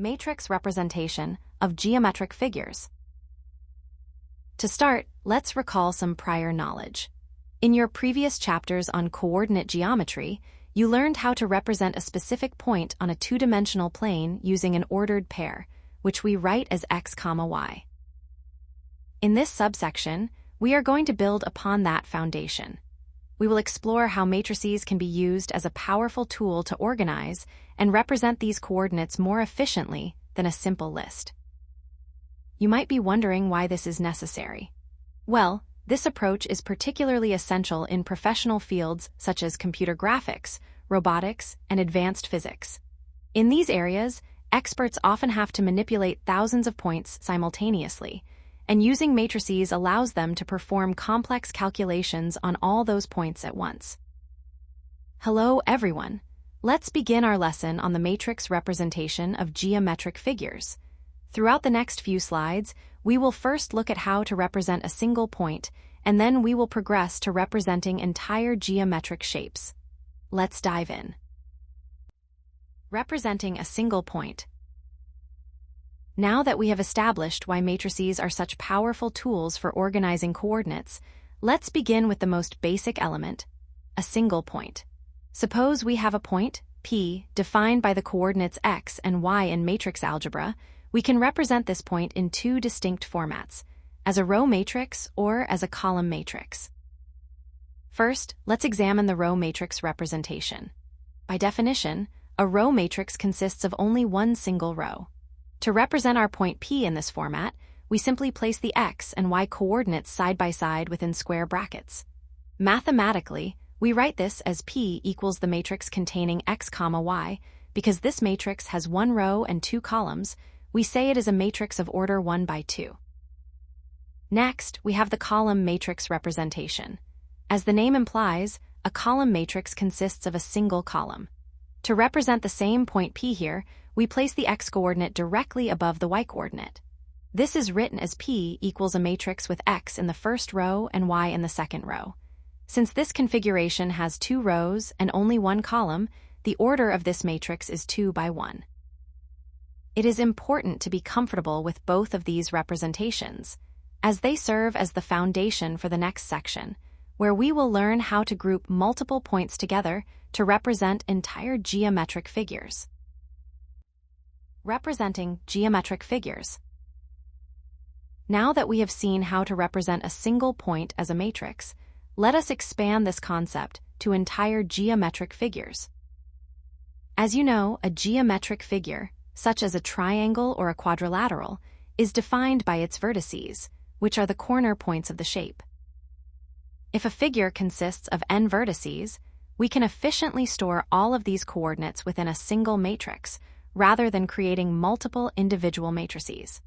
Matrix representation of geometric figures. To start, let's recall some prior knowledge. In your previous chapters on coordinate geometry, you learned how to represent a specific point on a two-dimensional plane using an ordered pair, which we write as x, y. In this subsection, we are going to build upon that foundation. We will explore how matrices can be used as a powerful tool to organize and represent these coordinates more efficiently than a simple list. You might be wondering why this is necessary. Well, this approach is particularly essential in professional fields such as computer graphics, robotics, and advanced physics. In these areas, experts often have to manipulate thousands of points simultaneously, and using matrices allows them to perform complex calculations on all those points at once. Hello, everyone. Let's begin our lesson on the matrix representation of geometric figures. Throughout the next few slides, we will first look at how to represent a single point, and then we will progress to representing entire geometric shapes. Let's dive in. Representing a single point. Now that we have established why matrices are such powerful tools for organizing coordinates, let's begin with the most basic element, a single point. Suppose we have a point, P, defined by the coordinates x and y in matrix algebra. We can represent this point in two distinct formats, as a row matrix or as a column matrix. First, let's examine the row matrix representation. By definition, a row matrix consists of only one single row. To represent our point P in this format, we simply place the x and y coordinates side by side within square brackets. Mathematically, we write this as P equals the matrix containing x, y. Because this matrix has one row and two columns, we say it is a matrix of order 1 by 2. Next, we have the column matrix representation. As the name implies, a column matrix consists of a single column. To represent the same point P here, we place the x-coordinate directly above the y-coordinate. This is written as P equals a matrix with x in the first row and y in the second row. Since this configuration has two rows and only one column, the order of this matrix is 2 by 1. It is important to be comfortable with both of these representations, as they serve as the foundation for the next section, where we will learn how to group multiple points together to represent entire geometric figures. Representing geometric figures. Now that we have seen how to represent a single point as a matrix, let us expand this concept to entire geometric figures. As you know, a geometric figure, such as a triangle or a quadrilateral, is defined by its vertices, which are the corner points of the shape. If a figure consists of n vertices, we can efficiently store all of these coordinates within a single matrix, rather than creating multiple individual matrices.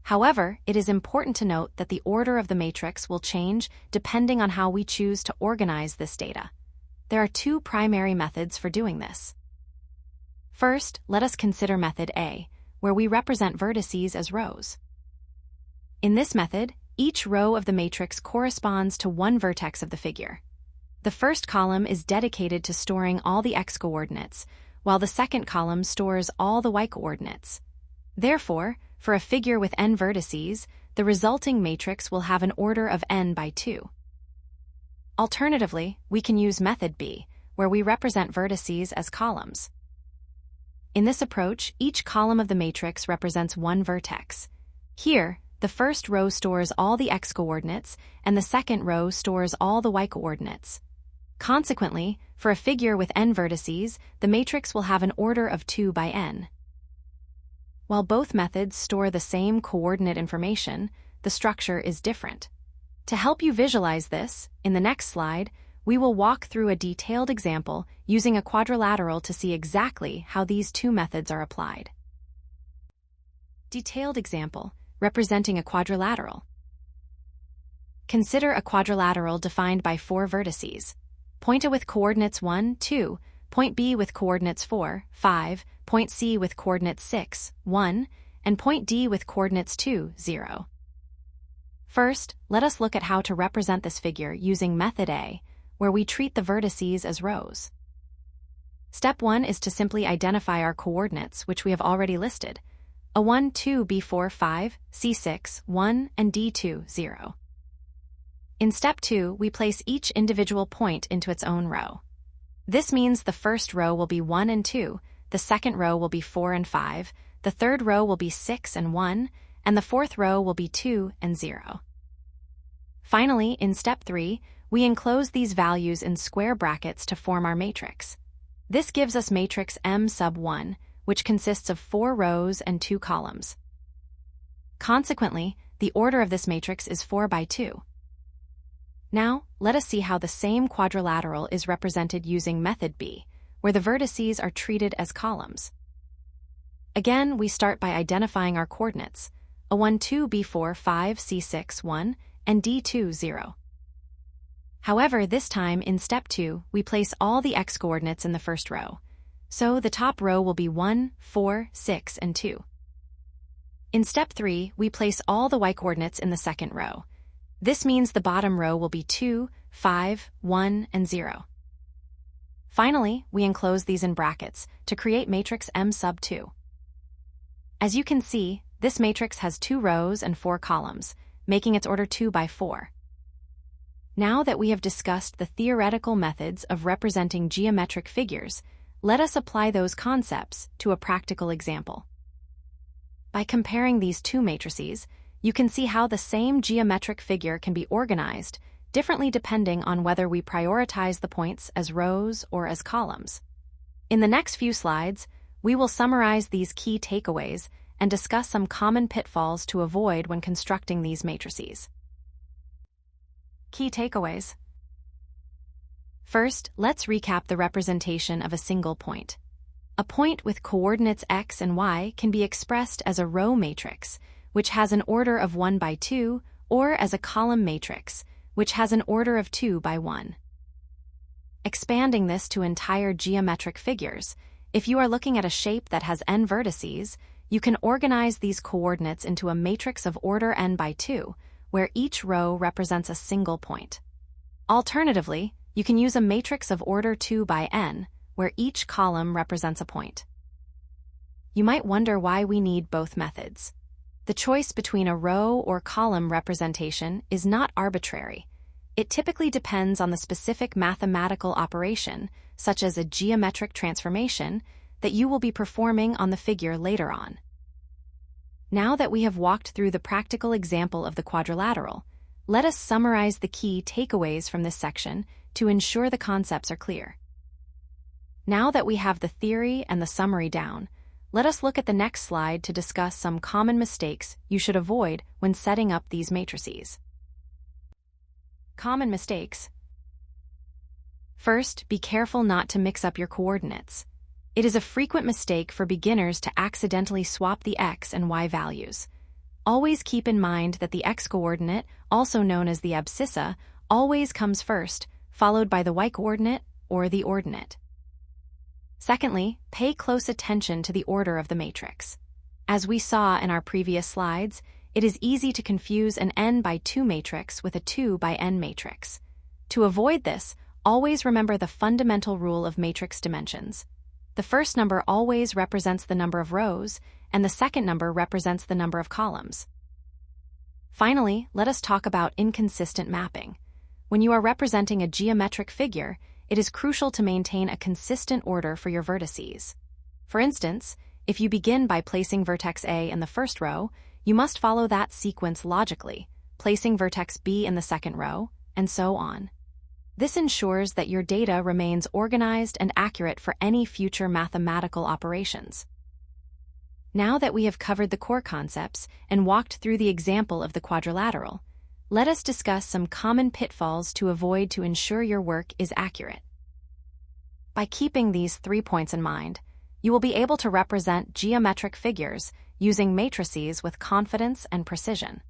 However, it is important to note that the order of the matrix will change depending on how we choose to organize this data. There are two primary methods for doing this. First, let us consider method A, where we represent vertices as rows. In this method, each row of the matrix corresponds to one vertex of the figure. The first column is dedicated to storing all the x-coordinates, while the second column stores all the y-coordinates. Therefore, for a figure with n vertices, the resulting matrix will have an order of n by 2. Alternatively, we can use method B, where we represent vertices as columns. In this approach, each column of the matrix represents one vertex. Here, the first row stores all the x-coordinates, and the second row stores all the y-coordinates. Consequently, for a figure with n vertices, the matrix will have an order of 2 by n. While both methods store the same coordinate information, the structure is different. To help you visualize this, in the next slide, we will walk through a detailed example using a quadrilateral to see exactly how these two methods are applied. Detailed example, representing a quadrilateral. Consider a quadrilateral defined by 4 vertices. Point A with coordinates 1, 2, point B with coordinates 4, 5, point C with coordinates 6, 1, and point D with coordinates 2, 0. First, let us look at how to represent this figure using method A, where we treat the vertices as rows. Step 1 is to simply identify our coordinates, which we have already listed. A1, 2, B4, 5, C6, 1, and D2, 0. In Step 2, we place each individual point into its own row. This means the first row will be 1 and 2, the second row will be 4 and 5, the third row will be 6 and 1, and the fourth row will be 2 and 0. Finally, in Step 3, we enclose these values in square brackets to form our matrix. This gives us matrix M sub 1, which consists of 4 rows and 2 columns. Consequently, the order of this matrix is 4 by 2. Now, let us see how the same quadrilateral is represented using method B, where the vertices are treated as columns. Again, we start by identifying our coordinates, A1, 2, B4, 5, C6, 1, and D2, 0. However, this time in Step 2, we place all the x-coordinates in the first row, so the top row will be 1, 4, 6, and 2. In Step 3, we place all the y-coordinates in the second row. This means the bottom row will be 2, 5, 1, and 0. Finally, we enclose these in brackets to create matrix M sub 2. As you can see, this matrix has 2 rows and 4 columns, making its order 2 by 4. Now that we have discussed the theoretical methods of representing geometric figures, let us apply those concepts to a practical example. By comparing these two matrices, you can see how the same geometric figure can be organized differently depending on whether we prioritize the points as rows or as columns. In the next few slides, we will summarize these key takeaways and discuss some common pitfalls to avoid when constructing these matrices. Key takeaways. First, let's recap the representation of a single point. A point with coordinates x and y can be expressed as a row matrix, which has an order of 1 by 2, or as a column matrix, which has an order of 2 by 1. Expanding this to entire geometric figures, if you are looking at a shape that has n vertices, you can organize these coordinates into a matrix of order n by 2, where each row represents a single point. Alternatively, you can use a matrix of order 2 by n, where each column represents a point. You might wonder why we need both methods. The choice between a row or column representation is not arbitrary. It typically depends on the specific mathematical operation, such as a geometric transformation, that you will be performing on the figure later on. Now that we have walked through the practical example of the quadrilateral, let us summarize the key takeaways from this section to ensure the concepts are clear. Now that we have the theory and the summary down, let us look at the next slide to discuss some common mistakes you should avoid when setting up these matrices. Common mistakes. First, be careful not to mix up your coordinates. It is a frequent mistake for beginners to accidentally swap the x and y values. Always keep in mind that the x-coordinate, also known as the abscissa, always comes first, followed by the y-coordinate or the ordinate. Secondly, pay close attention to the order of the matrix. As we saw in our previous slides, it is easy to confuse an n by 2 matrix with a 2 by n matrix. To avoid this, always remember the fundamental rule of matrix dimensions. The first number always represents the number of rows, and the second number represents the number of columns. Finally, let us talk about inconsistent mapping. When you are representing a geometric figure, it is crucial to maintain a consistent order for your vertices. For instance, if you begin by placing vertex A in the first row, you must follow that sequence logically, placing vertex B in the second row, and so on. This ensures that your data remains organized and accurate for any future mathematical operations. Now that we have covered the core concepts and walked through the example of the quadrilateral, let us discuss some common pitfalls to avoid to ensure your work is accurate. By keeping these 3 points in mind, you will be able to represent geometric figures using matrices with confidence and precision.